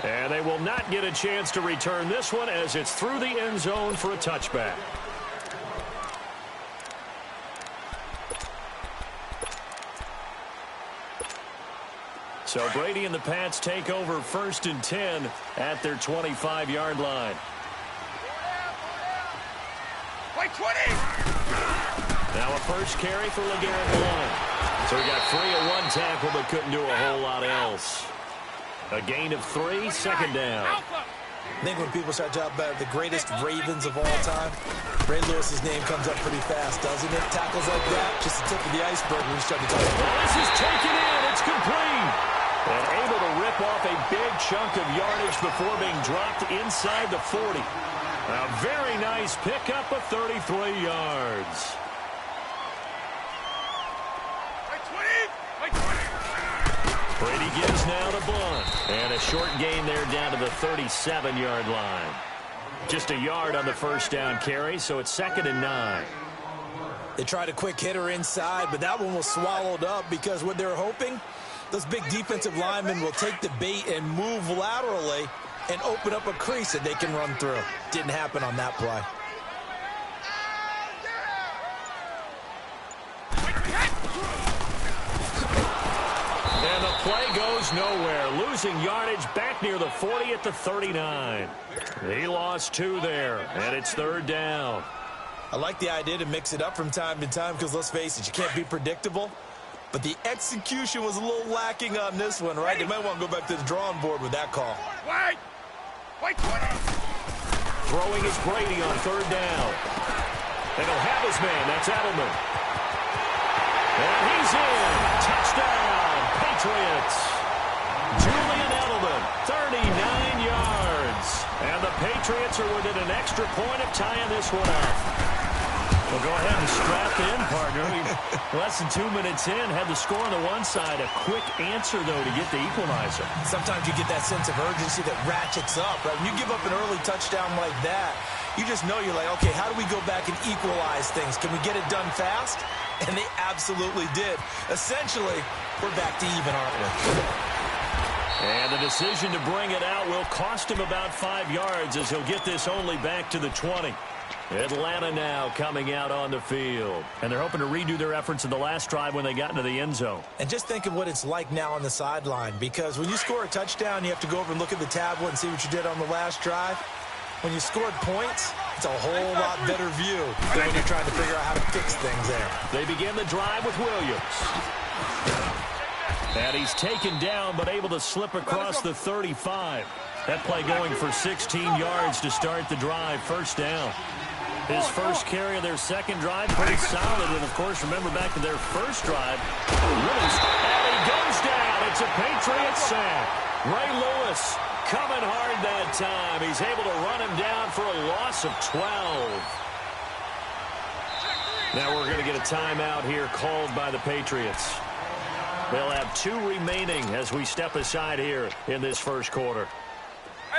And they will not get a chance to return this one as it's through the end zone for a touchback. So Brady and the Pats take over 1st and 10 at their 25-yard line. Now a first carry for LeGarrette Blount. So he got free of one tackle but couldn't do a whole lot else. A gain of 3, 2nd down. I think when people start talking about the greatest Ravens of all time, Ray Lewis's name comes up pretty fast, doesn't it? Tackles like that, just the tip of the iceberg when you start to talk about it. Well, this is taken in. It's complete. And able to rip off a big chunk of yardage before being dropped inside the 40. A very nice pickup of 33 yards. Brady gives now to Blount. And a short gain there down to the 37-yard line. Just a yard on the first down carry, so it's 2nd and 9. They tried a quick hitter inside, but that one was swallowed up because what they're hoping, those big defensive linemen will take the bait and move laterally and open up a crease that they can run through. Didn't happen on that play. And the play goes nowhere. Losing yardage back near the 40 at the 39. He lost 2 there, and it's 3rd down. I like the idea to mix it up from time to time because, let's face it, you can't be predictable. But the execution was a little lacking on this one, right? They might want to go back to the drawing board with that call. Throwing is Brady on 3rd down. And he'll have his man. That's Edelman. And he's in. Touchdown, Patriots. Julian Edelman, 39 yards. And the Patriots are within an extra point of tying this one up. Well, go ahead and strap in, partner. Less than 2 minutes in, had the score on the one side. A quick answer, though, to get the equalizer. Sometimes you get that sense of urgency that ratchets up, right? When you give up an early touchdown like that, you just know you're like, okay, how do we go back and equalize things? Can we get it done fast? And they absolutely did. Essentially, we're back to even, aren't we? And the decision to bring it out will cost him about 5 yards as he'll get this only back to the 20. Atlanta now coming out on the field. And they're hoping to redo their efforts in the last drive when they got into the end zone. And just think of what it's like now on the sideline, because when you score a touchdown, you have to go over and look at the tablet and see what you did on the last drive. When you scored points, it's a whole lot better view than when you're trying to figure out how to fix things there. They begin the drive with Williams. And he's taken down but able to slip across the 35. That play going for 16 yards to start the drive. 1st down. His first carry of their second drive, pretty solid. And, of course, remember back to their first drive. And he goes down. It's a Patriot sack. Ray Lewis coming hard that time. He's able to run him down for a loss of 12. Now we're going to get a timeout here called by the Patriots. They'll have 2 remaining as we step aside here in this first quarter.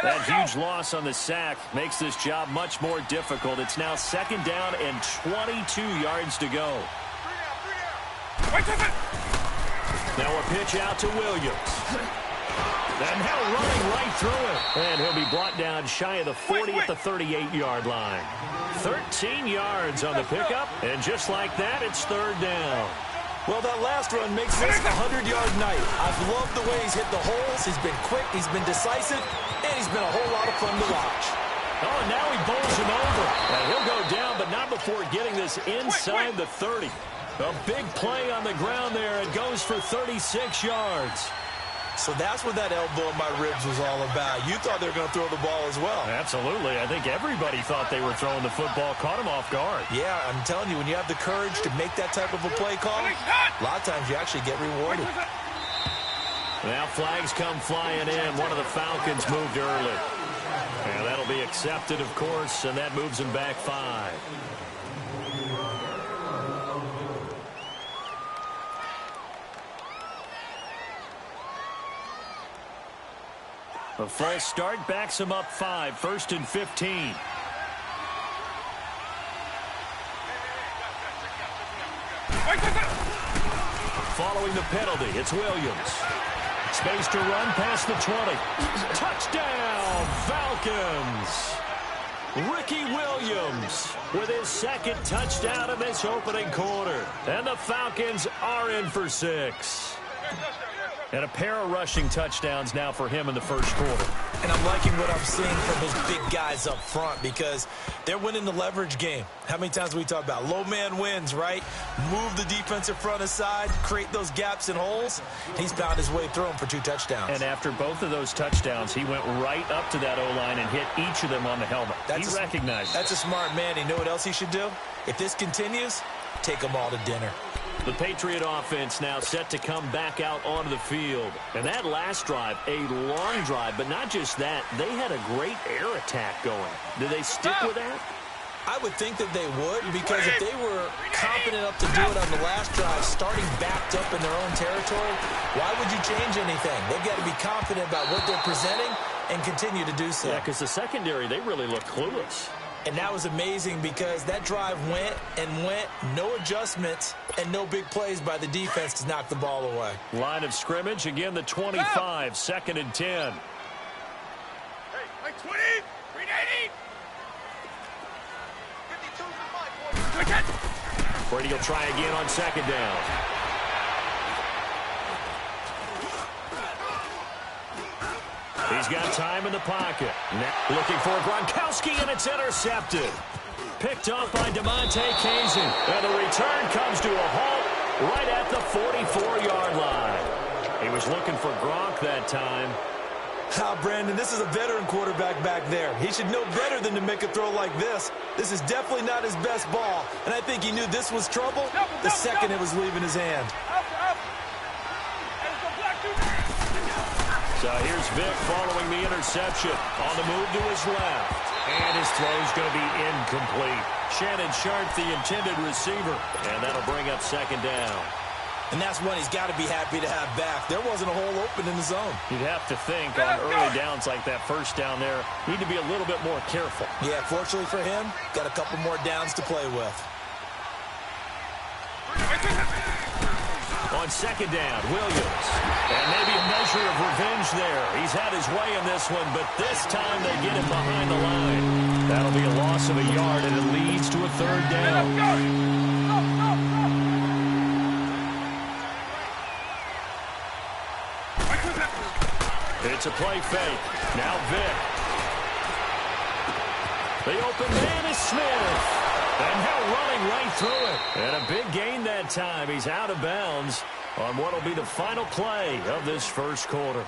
That huge loss on the sack makes this job much more difficult. It's now 2nd down and 22 yards to go. Now a pitch out to Williams. And now running right through it. And he'll be brought down shy of the 40 at the 38-yard line. 13 yards on the pickup. And just like that, it's 3rd down. Well, that last run makes this a 100-yard night. I've loved the way he's hit the holes. He's been quick. He's been decisive. And he's been a whole lot of fun to watch. Oh, and now he bowls him over. And he'll go down, but not before getting this inside the 30. A big play on the ground there. It goes for 36 yards. So that's what that elbow in my ribs was all about. You thought they were going to throw the ball as well. Absolutely. I think everybody thought they were throwing the football. Caught him off guard. Yeah, I'm telling you, when you have the courage to make that type of a play call, a lot of times you actually get rewarded. Now flags come flying in. One of the Falcons moved early. And that'll be accepted, of course, and that moves him back 5. A false start backs him up 5. 1st and 15. Following the penalty, it's Williams. space to run past the 20. Touchdown, Falcons! Ricky Williams with his second touchdown of this opening quarter. And the Falcons are in for 6. And a pair of rushing touchdowns now for him in the first quarter. And I'm liking what I'm seeing from his big guys up front because they're winning the leverage game. How many times do we talk about low man wins, right? Move the defensive front aside, create those gaps and holes. He's found his way through them for 2 touchdowns. And after both of those touchdowns, he went right up to that O-line and hit each of them on the helmet. He recognized it. That's a smart man. You know what else he should do? If this continues, take them all to dinner. The Patriot offense now set to come back out onto the field. And that last drive, a long drive, but not just that. They had a great air attack going. Did they stick with that? I would think that they would, because if they were confident enough to do it on the last drive, starting backed up in their own territory, why would you change anything? They've got to be confident about what they're presenting and continue to do so. Yeah, because the secondary, they really look clueless. And that was amazing because that drive went and went, no adjustments, and no big plays by the defense to knock the ball away. Line of scrimmage, again the 25, 2nd and 10. Hey, like 20, 380. 52's in my boy. Brady will try again on 2nd down. He's got time in the pocket. Looking for Gronkowski, and it's intercepted. Picked off by DeMonte Kazin. And the return comes to a halt right at the 44-yard line. He was looking for Gronk that time. Brandon, this is a veteran quarterback back there. He should know better than to make a throw like this. This is definitely not his best ball, and I think he knew this was trouble the second it was leaving his hand. So here's Vic following the interception. On the move to his left. And his throw's going to be incomplete. Shannon Sharp, the intended receiver. And that'll bring up 2nd down. And that's one he's got to be happy to have back. There wasn't a hole open in the zone. You'd have to think on early downs like that first down there, need to be a little bit more careful. Yeah, fortunately for him, got a couple more downs to play with. On 2nd down, Williams. And maybe a measure of revenge there. He's had his way in this one, but this time they get him behind the line. That'll be a loss of a yard, and it leads to a 3rd down. It's a play fake. Now Vic. The open man is Smith. And now running right through it. And a big gain that time. He's out of bounds on what will be the final play of this first quarter.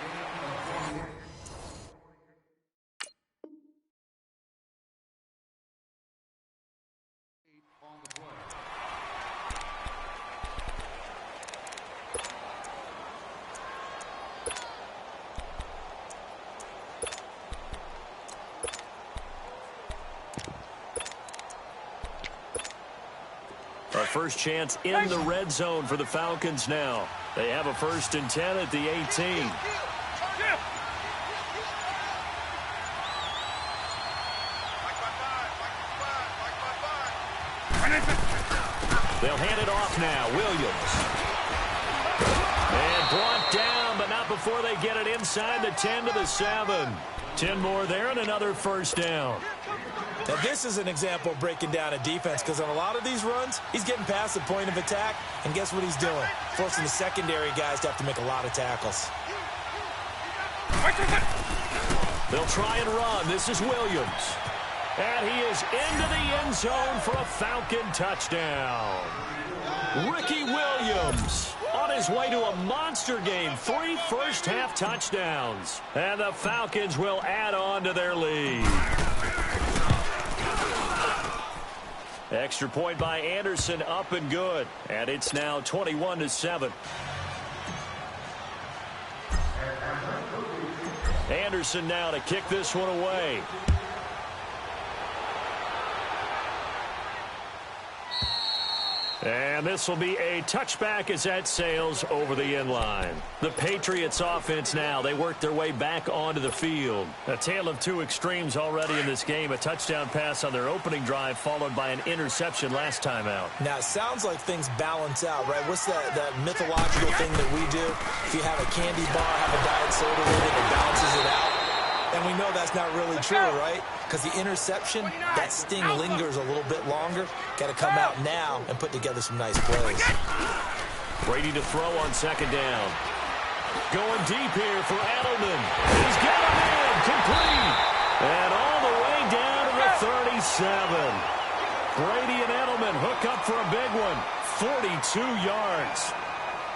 Our first chance in the red zone for the Falcons now. They have a 1st and 10 at the 18. They'll hand it off now. Williams. And brought down, but not before they get it inside the 10 to the 7. 10 more there and another 1st down. Now, this is an example of breaking down a defense because on a lot of these runs, he's getting past the point of attack, and guess what he's doing? Forcing the secondary guys to have to make a lot of tackles. They'll try and run. This is Williams. And he is into the end zone for a Falcon touchdown. Ricky Williams on his way to a monster game. 3 first-half touchdowns. And the Falcons will add on to their lead. Extra point by Anderson, up and good. And it's now 21-7. Anderson now to kick this one away. And this will be a touchback as that sails over the end line. The Patriots offense now, they work their way back onto the field. A tale of two extremes already in this game. A touchdown pass on their opening drive followed by an interception last time out. Now, it sounds like things balance out, right? What's that mythological thing that we do? If you have a candy bar, have a diet soda with it, it balances it out. And we know that's not really true, right? Because the interception, that sting lingers a little bit longer. Got to come out now and put together some nice plays. Brady to throw on second down. Going deep here for Edelman. He's got him in, complete. And all the way down to the 37. Brady and Edelman hook up for a big one. 42 yards.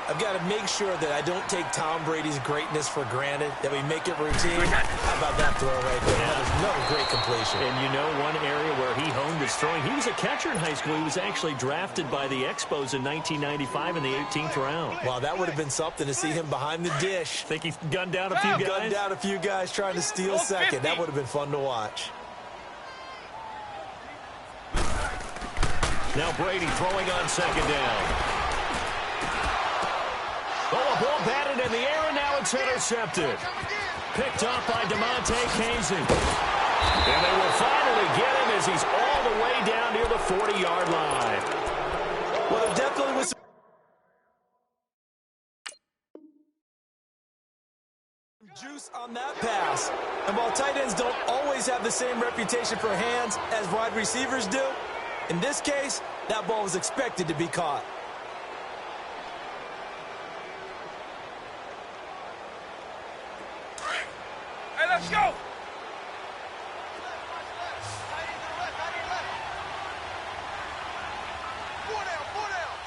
I've got to make sure that I don't take Tom Brady's greatness for granted, that we make it routine. How about that throw right there? Yeah. Another great completion. And you know one area where he honed his throwing, he was a catcher in high school. He was actually drafted by the Expos in 1995 in the 18th round. Wow, that would have been something to see him behind the dish. Think he gunned down a few guys? Gunned down a few guys trying to steal second. That would have been fun to watch. Now Brady throwing on second down. Oh, a ball batted in the air, and now it's intercepted. Picked up by DeMonte Casey. And they will finally get him as he's all the way down near the 40-yard line. Well, there definitely was some juice on that pass. And while tight ends don't always have the same reputation for hands as wide receivers do, in this case, that ball was expected to be caught. Let's go! Four down,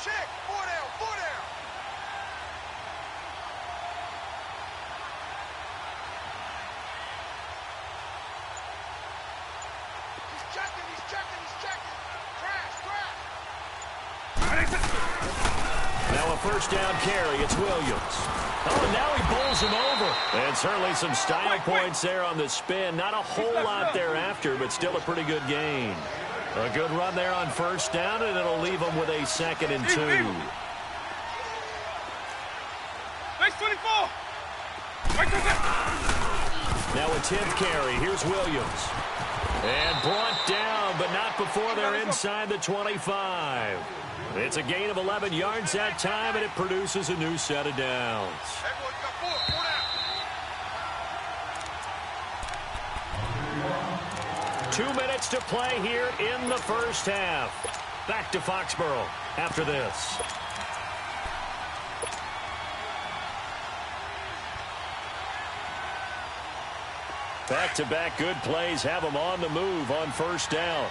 check, four down. He's checking. Crash. Now a first down carry, it's Williams. Oh, now he bowls him over. And certainly some style points there on the spin. Not a whole lot thereafter, but still a pretty good gain. A good run there on first down, and it'll leave him with a 2nd and 2. Base 24. Now a 10th carry. Here's Williams. And brought down, but not before they're inside the 25. It's a gain of 11 yards that time, and it produces a new set of downs. 2 minutes to play here in the first half. Back to Foxborough after this. Back-to-back good plays have them on the move on first down.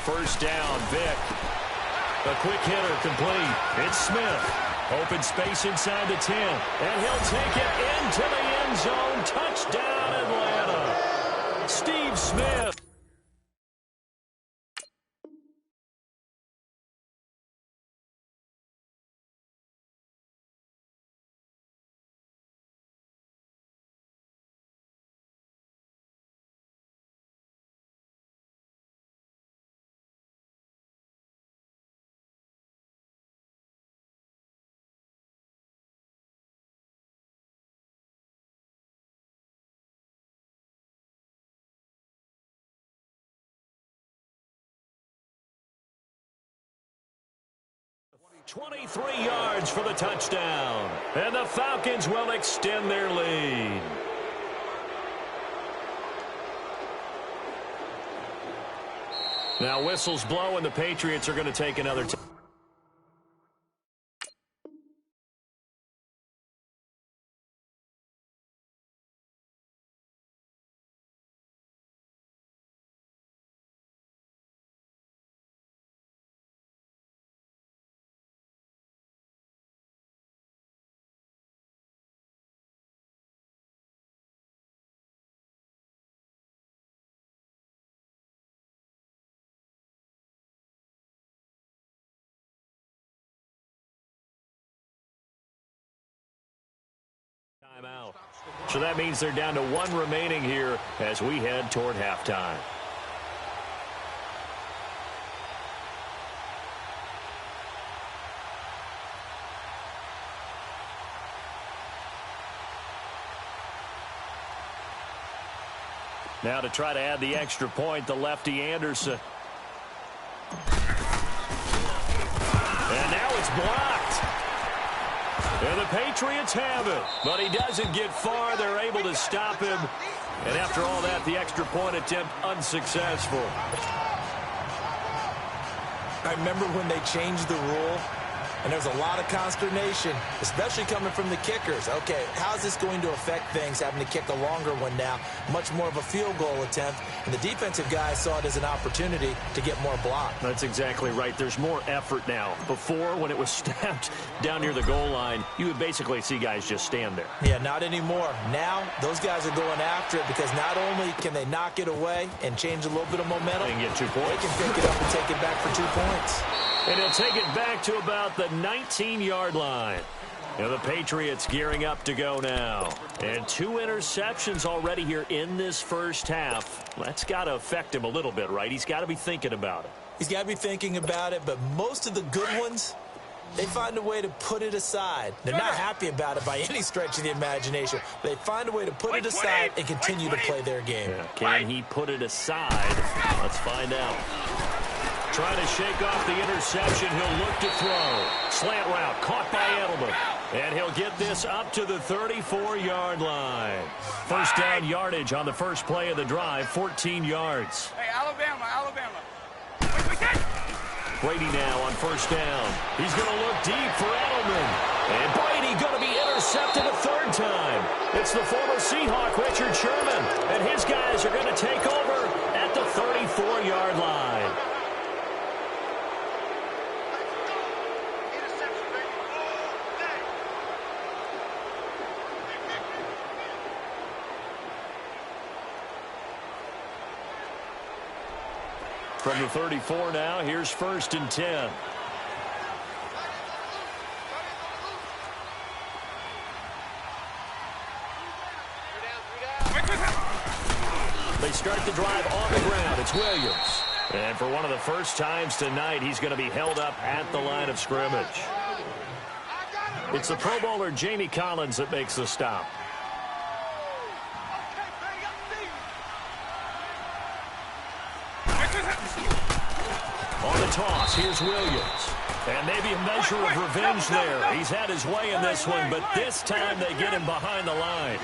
First down, Vic. A quick hitter complete. It's Smith. Open space inside the 10. And he'll take it into the end zone. Touchdown, Atlanta. Steve Smith. .23 yards for the touchdown. And the Falcons will extend their lead. Now whistles blow, and the Patriots are going to take another Timeout. So that means they're down to one remaining here as we head toward halftime. Now to try to add the extra point, the lefty Anderson. And now it's blocked. And the Patriots have it. But he doesn't get far. They're able to stop him. And after all that, the extra point attempt unsuccessful. I remember when they changed the rule, and there was a lot of consternation, especially coming from the kickers. Okay, how's this going to affect things, having to kick a longer one now, much more of a field goal attempt, and the defensive guys saw it as an opportunity to get more block. That's exactly right. There's more effort now. Before, when it was snapped down near the goal line, you would basically see guys just stand there. Yeah, not anymore. Now, those guys are going after it because not only can they knock it away and change a little bit of momentum, They can get 2 points. they can pick it up and take it back for 2 points. And he'll take it back to about the 19-yard line. And the Patriots gearing up to go now. And 2 interceptions already here in this first half. That's got to affect him a little bit, right? He's got to be thinking about it. He's got to be thinking about it, but most of the good ones, they find a way to put it aside. They're not happy about it by any stretch of the imagination. They find a way to put it aside and continue to play their game. Yeah, can he put it aside? Let's find out. Trying to shake off the interception. He'll look to throw. Slant route caught by Edelman. And he'll get this up to the 34-yard line. First down yardage on the first play of the drive, 14 yards. Hey, Alabama. Brady now on first down. He's going to look deep for Edelman. And Brady going to be intercepted a third time. It's the former Seahawk, Richard Sherman. And his guys are going to take over at the 34-yard line. From the 34 now, here's 1st and 10. They start the drive on the ground. It's Williams. And for one of the first times tonight, he's going to be held up at the line of scrimmage. It's the Pro Bowler Jamie Collins that makes the stop. On the toss, here's Williams. And maybe a measure of revenge there. He's had his way in this one, but this time they get him behind the line.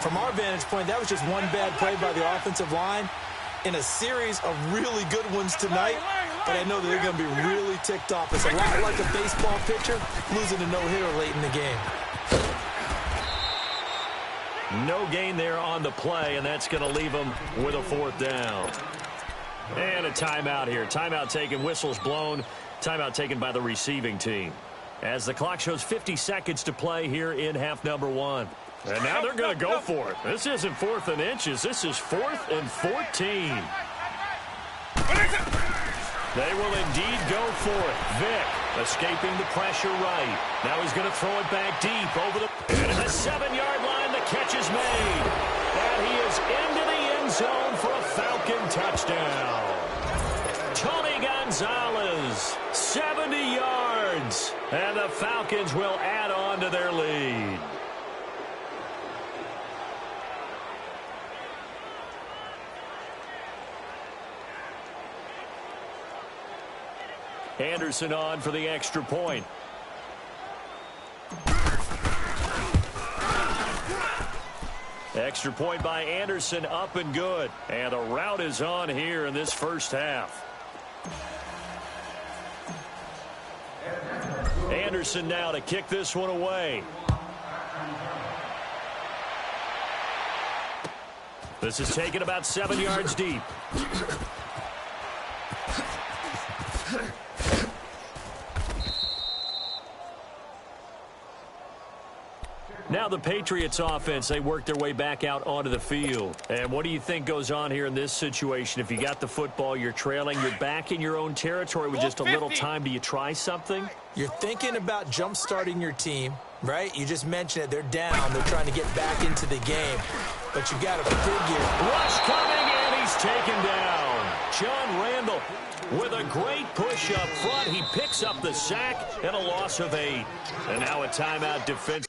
From our vantage point, that was just one bad play by the offensive line in a series of really good ones tonight. But I know that they're going to be really ticked off. It's a lot like a baseball pitcher losing a no-hitter late in the game. No gain there on the play, and that's going to leave them with a 4th down. And a timeout here. Timeout taken, whistles blown. Timeout taken by the receiving team. As the clock shows 50 seconds to play here in half number 1. And now they're going to go for it. This isn't 4th and inches. This is 4th and 14. They will indeed go for it. Vick escaping the pressure right. Now he's going to throw it back deep over the... And at the 7-yard line, the catch is made. And he is into the end zone for a Falcon touchdown. Tony Gonzalez, 70 yards. And the Falcons will add on to their lead. Anderson on for the extra point. Extra point by Anderson, up and good. And the route is on here in this first half. Anderson now to kick this one away. This is taken about 7 yards deep. Now the Patriots offense, they work their way back out onto the field. And what do you think goes on here in this situation? If you got the football, you're trailing, you're back in your own territory with just a little time. Do you try something? You're thinking about jump-starting your team, right? You just mentioned it. They're down. They're trying to get back into the game. But you got to figure. Rush coming, and he's taken down. John Randall with a great push up front. He picks up the sack and a loss of 8. And now a timeout defense.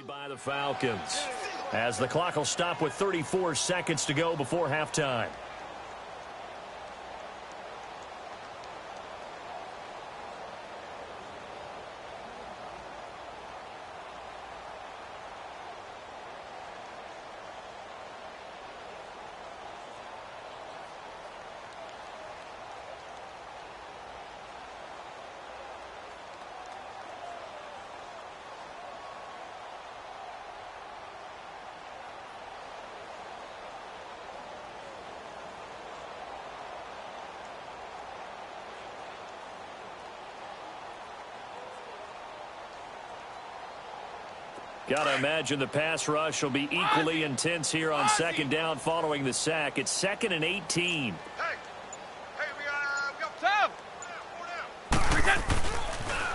By the Falcons, as the clock will stop with 34 seconds to go before halftime. Got to imagine the pass rush will be equally intense here on second down following the sack. It's 2nd and 18. Hey, we got time.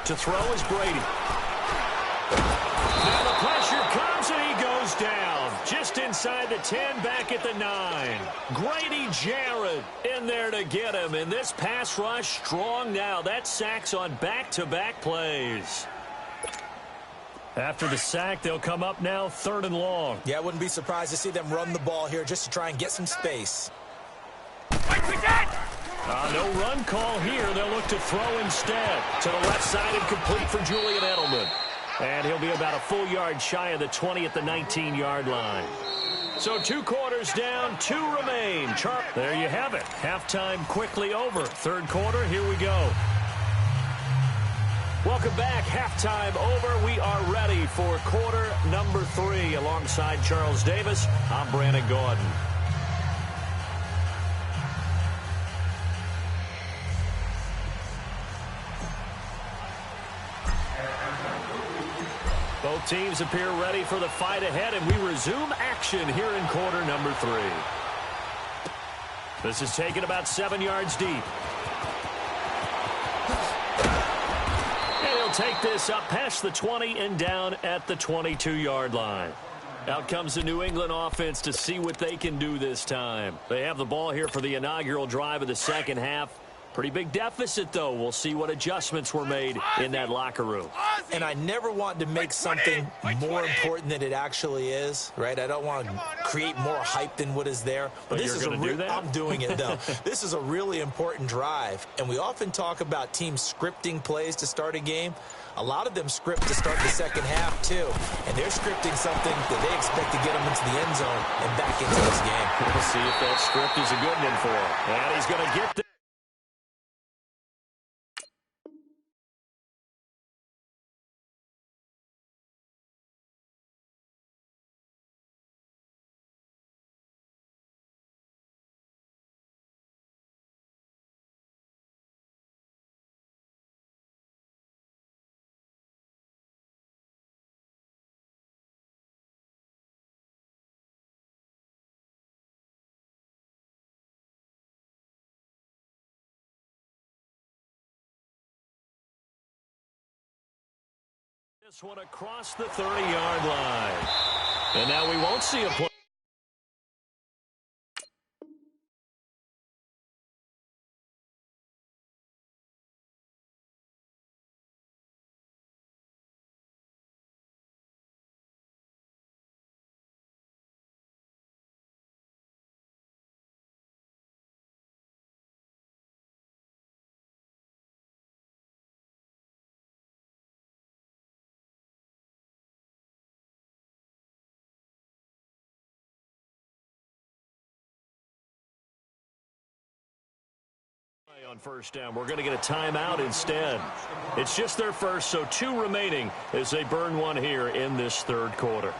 To throw is Brady. Now the pressure comes and he goes down. Just inside the 10, back at the 9. Grady Jarrett in there to get him. And this pass rush strong now. That sack's on back-to-back plays. After the sack, they'll come up now 3rd and long. Yeah, I wouldn't be surprised to see them run the ball here just to try and get some space. No run call here. They'll look to throw instead. To the left side and complete for Julian Edelman. And he'll be about a full yard shy of the 20 at the 19-yard line. So 2 quarters down, 2 remain. There you have it. Halftime quickly over. 3rd quarter, here we go. Welcome back. Halftime over. We are ready for quarter number 3. Alongside Charles Davis, I'm Brandon Gordon. Both teams appear ready for the fight ahead, and we resume action here in quarter number 3. This is taken about 7 yards deep. Take this up past the 20 and down at the 22-yard line. Out comes the New England offense to see what they can do this time. They have the ball here for the inaugural drive of the second half. Pretty big deficit, though. We'll see what adjustments were made in that locker room. And I never want to make something more important than it actually is, right? I don't want to create more hype than what is there. But this is I'm doing it, though. This is a really important drive. And we often talk about teams scripting plays to start a game. A lot of them script to start the second half, too. And they're scripting something that they expect to get them into the end zone and back into this game. We'll see if that script is a good one for him. And he's going to get there. This one across the 30-yard line. And now we won't see a play. On first down, we're going to get a timeout instead. It's just their first, so 2 remaining as they burn one here in this third quarter.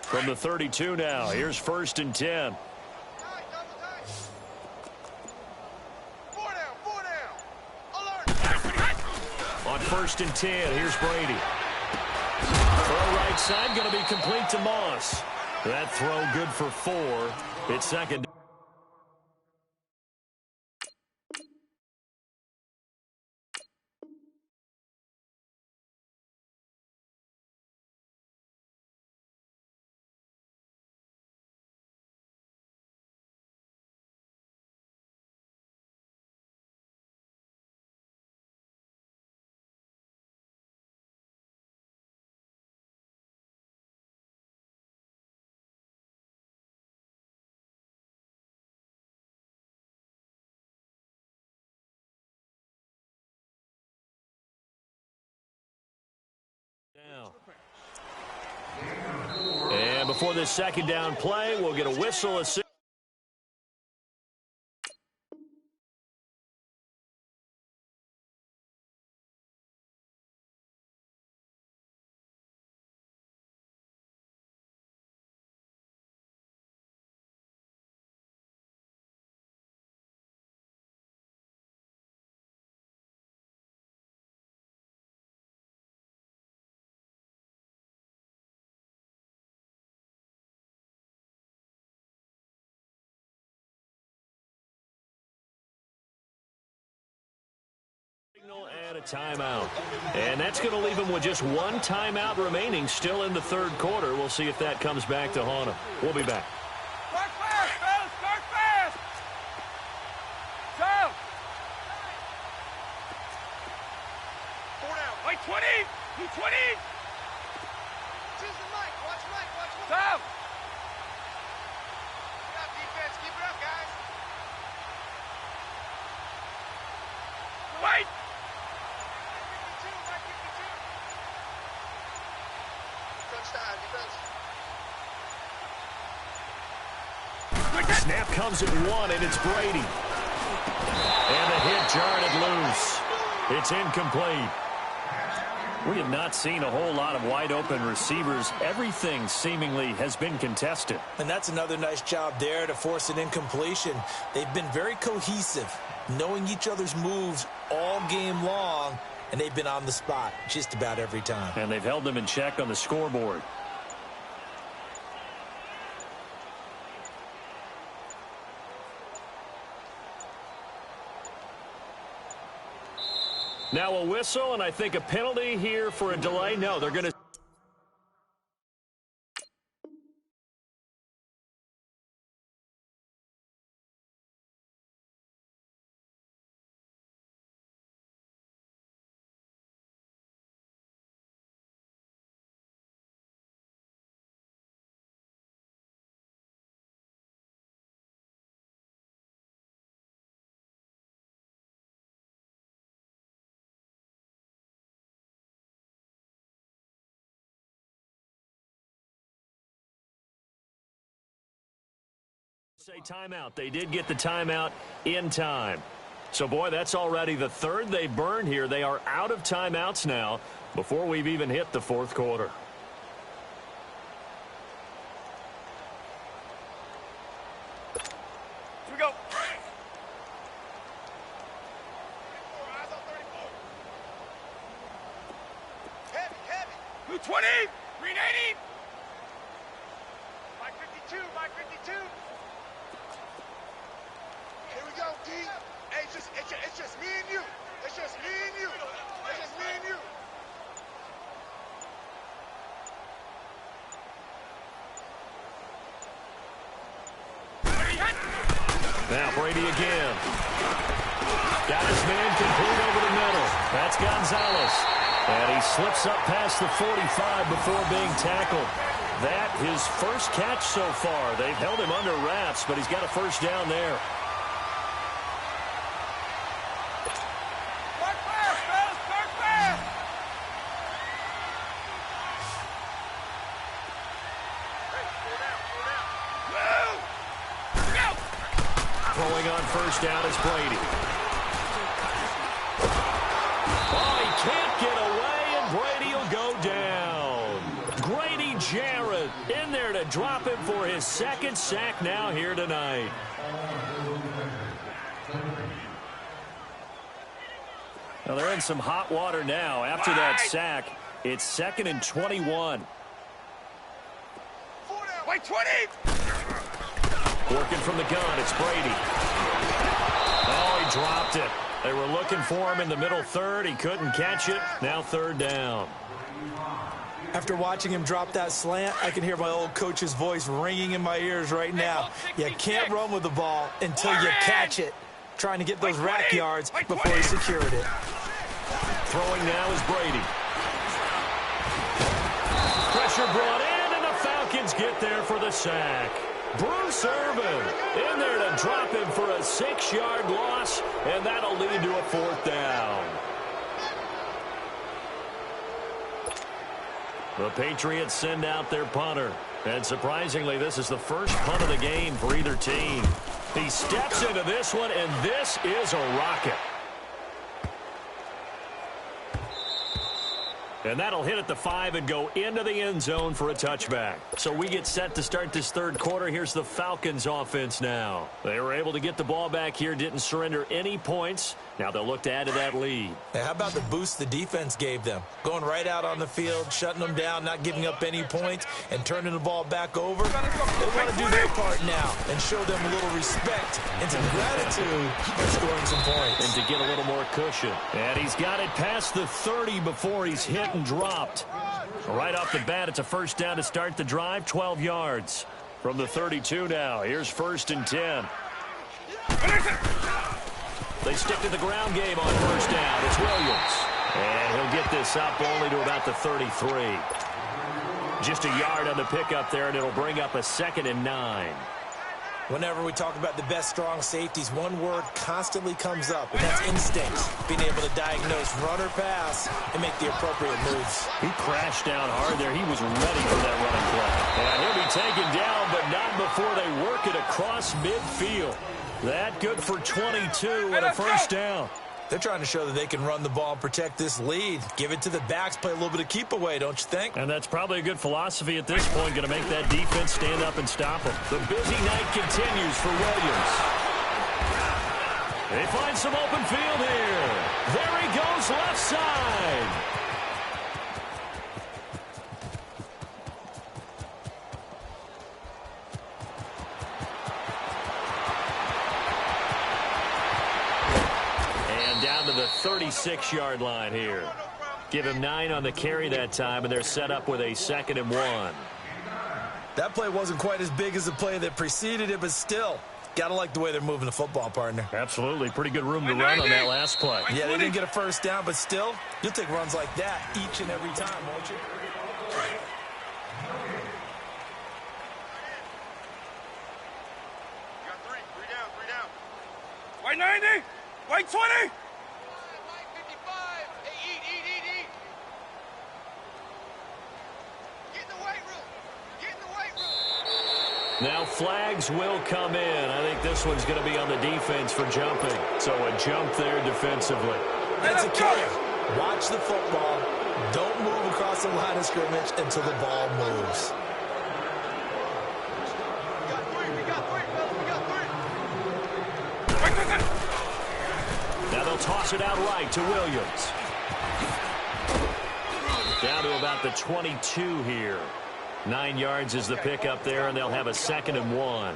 From the 32 now, here's 1st and 10. On 1st and 10, here's Brady. Throw right side, going to be complete to Moss. That throw good for 4. It's second. And before this second down play, we'll get a whistle. And a timeout. And that's going to leave him with just 1 timeout remaining still in the third quarter. We'll see if that comes back to haunt him. We'll be back. Start fast, fellas! Start fast! Down! 4 down. Wait, 20! He 20! Choose the mic. Watch Mike. Watch Mike. Down! Keep it up, defense. Keep it up, guys. Wait! Snap comes at 1, and it's Brady. And the hit jarred it loose. It's incomplete. We have not seen a whole lot of wide-open receivers. Everything seemingly has been contested. And that's another nice job there to force an incompletion. They've been very cohesive, knowing each other's moves all game long, and they've been on the spot just about every time. And they've held them in check on the scoreboard. Now a whistle, and I think a penalty here for a delay. No, they're going to... Say timeout. They did get the timeout in time. So, boy, that's already the third they burned here. They are out of timeouts now before we've even hit the fourth quarter. Here we go. 20, green 80. Mike 52, Mike 52. Here we go, D. Hey, it's just me and you. It's just me and you. It's just me and you. Now Brady again. Got his man complete over the middle. That's Gonzalez. And he slips up past the 45 before being tackled. That his first catch so far. They've held him under wraps, but he's got a first down there. Start fast, fellas. Start fast. Hey, slow down, slow down. Move. Go. Throwing on first down is Brady. Oh, he can't get away, and Brady will go down. Grady Jarrett in there to drop him for his second sack now here tonight. Well, they're in some hot water now. After that sack, it's 2nd and 21. Wait, 20. Working from the gun, it's Brady. Oh, he dropped it. They were looking for him in the middle third. He couldn't catch it. Now 3rd down. After watching him drop that slant, I can hear my old coach's voice ringing in my ears right now. You can't run with the ball until you catch it. Trying to get those rack yards before he secured it. Throwing now is Brady. Pressure brought in, and the Falcons get there for the sack. Bruce Irvin in there to drop him for a 6-yard loss, and that'll lead to a 4th down. The Patriots send out their punter. And surprisingly, this is the first punt of the game for either team. He steps into this one, and this is a rocket. And that'll hit at the 5 and go into the end zone for a touchback. So we get set to start this 3rd quarter. Here's the Falcons offense now. They were able to get the ball back here, didn't surrender any points. Now they'll look to add to that lead. Hey, how about the boost the defense gave them? Going right out on the field, shutting them down, not giving up any points, and turning the ball back over. They want to do their part now and show them a little respect and some gratitude for scoring some points. And to get a little more cushion. And he's got it past the 30 before he's hit and dropped. Right off the bat, it's a first down to start the drive, 12 yards. From the 32 now, here's 1st and 10. They stick to the ground game on first down. It's Williams. And he'll get this up only to about the 33. Just a yard on the pickup there, and it'll bring up a 2nd and 9. Whenever we talk about the best strong safeties, one word constantly comes up, and that's instinct. Being able to diagnose run or pass and make the appropriate moves. He crashed down hard there. He was ready for that running play. And he'll be taken down, but not before they work it across midfield. That good for 22 and a first down. They're trying to show that they can run the ball and protect this lead. Give it to the backs, play a little bit of keep away, don't you think? And that's probably a good philosophy at this point, going to make that defense stand up and stop them. The busy night continues for Williams. They find some open field here. There he goes, left side. Down to the 36-yard line here. Give him 9 on the carry that time, and they're set up with a 2nd and 1. That play wasn't quite as big as the play that preceded it, but still, got to like the way they're moving the football, partner. Absolutely. Pretty good room to run on that last play. Yeah, they didn't get a first down, but still, you'll take runs like that each and every time, won't you? You got 3 down, 3 down. White 90, white 20. Now flags will come in. I think this one's going to be on the defense for jumping. So a jump there defensively. That's a kick. Watch the football. Don't move across the line of scrimmage until the ball moves. We got 3, we got 3, fellas, we got 3. Now they'll toss it out right to Williams. Down to about the 22 here. 9 yards is the pickup there, and they'll have a 2nd and 1.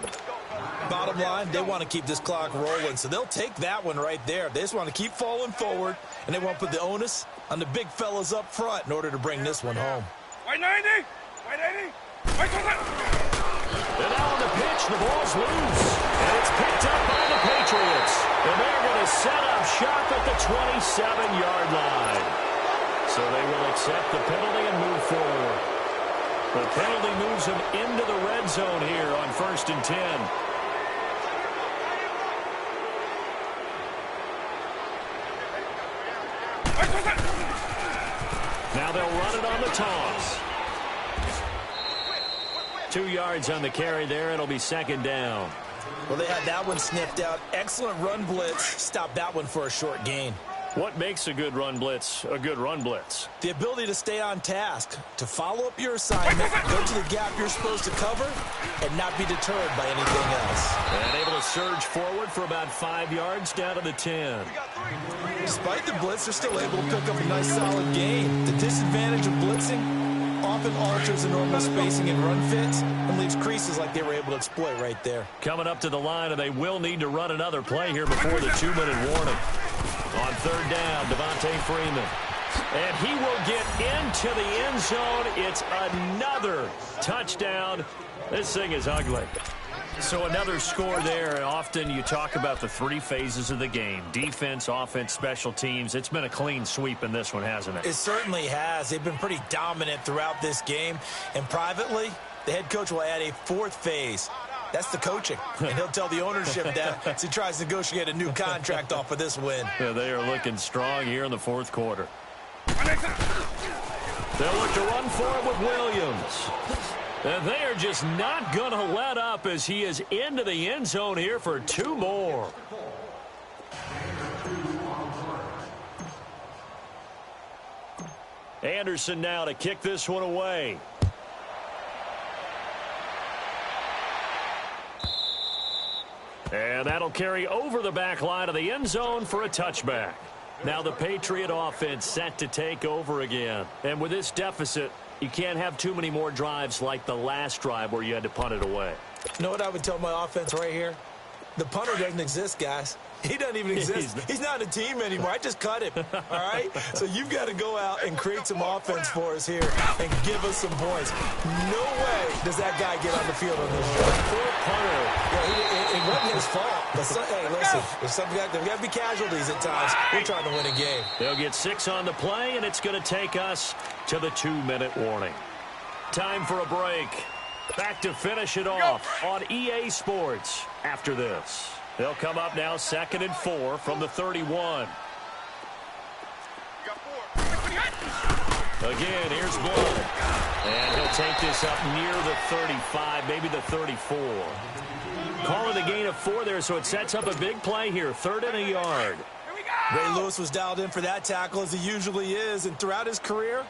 Bottom line, they want to keep this clock rolling, so they'll take that one right there. They just want to keep falling forward, and they want to put the onus on the big fellas up front in order to bring this one home. White 90! White 80! White 20! And now on the pitch, the ball's loose. And it's picked up by the Patriots. And they're going to set up shop at the 27-yard line. So they will accept the penalty and move forward. The penalty moves them into the red zone here on 1st and 10. Now they'll run it on the toss. 2 yards on the carry there. It'll be 2nd down. Well, they had that one sniffed out. Excellent run blitz. Stop that one for a short gain. What makes a good run blitz a good run blitz? The ability to stay on task, to follow up your assignment, go to the gap you're supposed to cover, and not be deterred by anything else. And able to surge forward for about 5 yards down to the 10. Despite the blitz, they're still able to pick up a nice solid gain. The disadvantage of blitzing often alters the normal spacing and run fits and leaves creases like they were able to exploit right there. Coming up to the line, and they will need to run another play here before the 2-minute warning. On 3rd down, Devontae Freeman. And he will get into the end zone. It's another touchdown. This thing is ugly. So another score there. Often you talk about the 3 phases of the game. Defense, offense, special teams. It's been a clean sweep in this one, hasn't it? It certainly has. They've been pretty dominant throughout this game. And privately, the head coach will add a 4th phase. That's the coaching. And he'll tell the ownership that as he tries to negotiate a new contract off of this win. Yeah, they are looking strong here in the 4th quarter. They'll look to run for it with Williams. And they are just not going to let up as he is into the end zone here for 2 more. Anderson now to kick this one away. And that'll carry over the back line of the end zone for a touchback. Now the Patriot offense set to take over again. And with this deficit, you can't have too many more drives like the last drive where you had to punt it away. You know what I would tell my offense right here? The punter doesn't exist, guys. He doesn't even exist. He's not a team anymore. I just cut him, all right? So you've got to go out and create some offense for us here and give us some points. No way does that guy get on the field on this drive. Poor punter. Yeah, it wasn't his fault. But hey, listen, there's got to be casualties at times. We're trying to win a game. They'll get 6 on the play, and it's going to take us to the 2-minute warning. Time for a break. Back to finish it off on EA Sports after this. They'll come up now 2nd and 4 from the 31. Again, here's Blood. And he'll take this up near the 35, maybe the 34. Calling the gain of 4 there, so it sets up a big play here. 3rd and a yard. Ray Lewis was dialed in for that tackle, as he usually is, and throughout his career,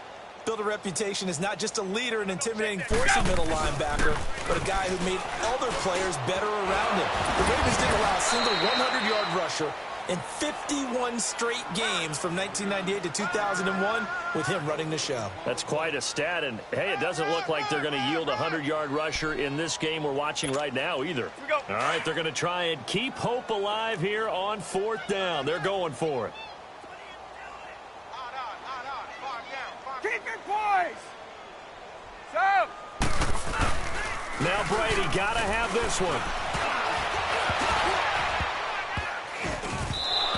built a reputation as not just a leader and intimidating force in middle linebacker, but a guy who made other players better around him. The Ravens didn't allow a single 100-yard rusher in 51 straight games from 1998 to 2001 with him running the show. That's quite a stat, and hey, it doesn't look like they're going to yield a 100-yard rusher in this game we're watching right now either. All right, they're going to try and keep hope alive here on 4th down. They're going for it. Keep it, boys! So! Now Brady got to have this one.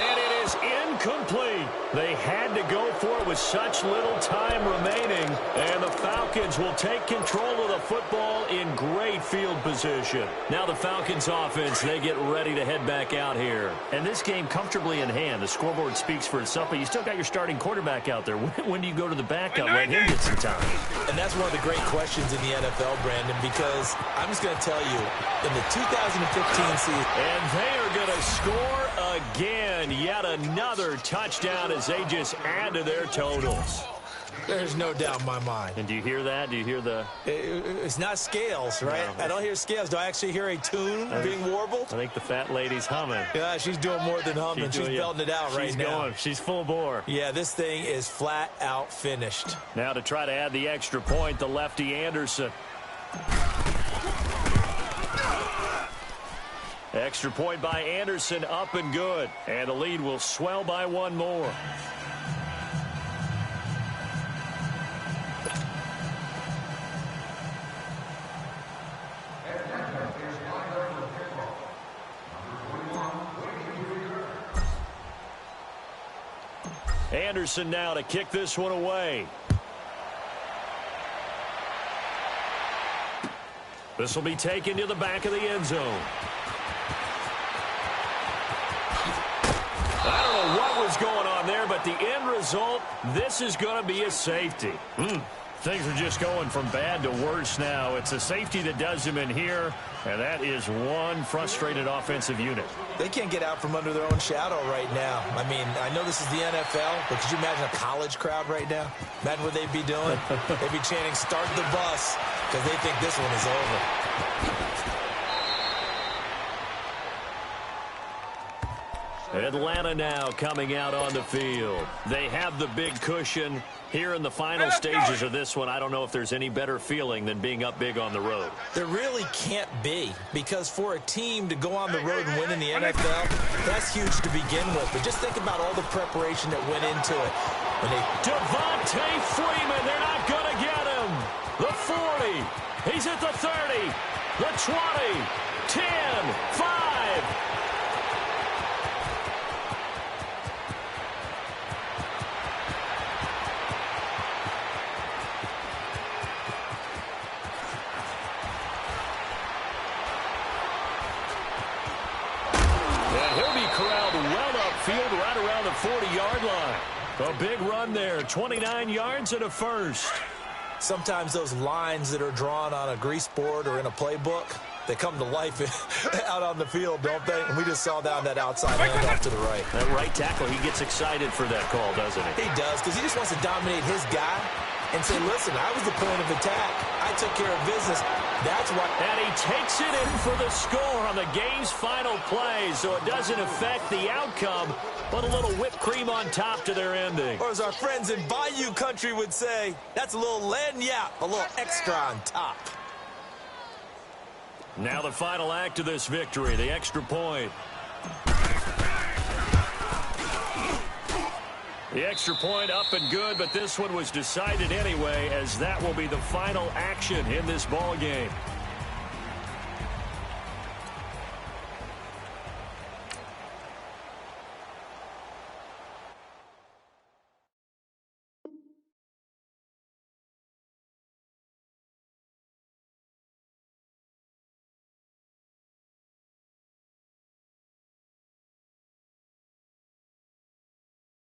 And it is incomplete. They had to go for it with such little time remaining. And the Falcons will take control of the football in great field position. Now the Falcons offense, they get ready to head back out here. And this game comfortably in hand. The scoreboard speaks for itself, but you still got your starting quarterback out there. When do you go to the backup? Let him get some time. And that's one of the great questions in the NFL, Brandon, because I'm just going to tell you, in the 2015 season. And they are going to score again. Yet another touchdown as they just add to their totals. There's no doubt in my mind. And do you hear that? Do you hear the... It's not scales, right? No. I don't hear scales. Do I actually hear a tune being warbled? I think the fat lady's humming. Yeah, she's doing more than humming. She's belting it out right now. She's going. She's full bore. Yeah, this thing is flat out finished. Now to try to add the extra point, the lefty Anderson. Extra point by Anderson, up and good. And the lead will swell by one more. Anderson now to kick this one away. This will be taken to the back of the end zone. I don't know what was going on there, but the end result, this is going to be a safety. Things are just going from bad to worse now. It's a safety that does him in here, and that is one frustrated offensive unit. They can't get out from under their own shadow right now. I mean, I know this is the NFL, but could you imagine a college crowd right now? Imagine what they'd be doing. They'd be chanting, "Start the bus," because they think this one is over. Atlanta now coming out on the field. They have the big cushion. Here in the final stages of this one, I don't know if there's any better feeling than being up big on the road. There really can't be, because for a team to go on the road and win in the NFL, that's huge to begin with. But just think about all the preparation that went into it. Devontae Freeman, they're not going to get him. The 40, he's at the 30, the 20, 10, 5. Field right around the 40-yard line. A big run there, 29 yards and a first. Sometimes those lines that are drawn on a grease board or in a playbook, they come to life out on the field, don't they? And we just saw down that outside handoff to the right. That right tackle, he gets excited for that call, doesn't he? He does, because he just wants to dominate his guy and say, listen, I was the point of attack. I took care of business. That's why. And he takes it in for the score on the game's final play, so it doesn't affect the outcome, but a little whipped cream on top to their ending. Or as our friends in Bayou Country would say, that's a little lagniappe, a little extra on top. Now the final act of this victory, the extra point. The extra point up and good, but this one was decided anyway, as that will be the final action in this ball game.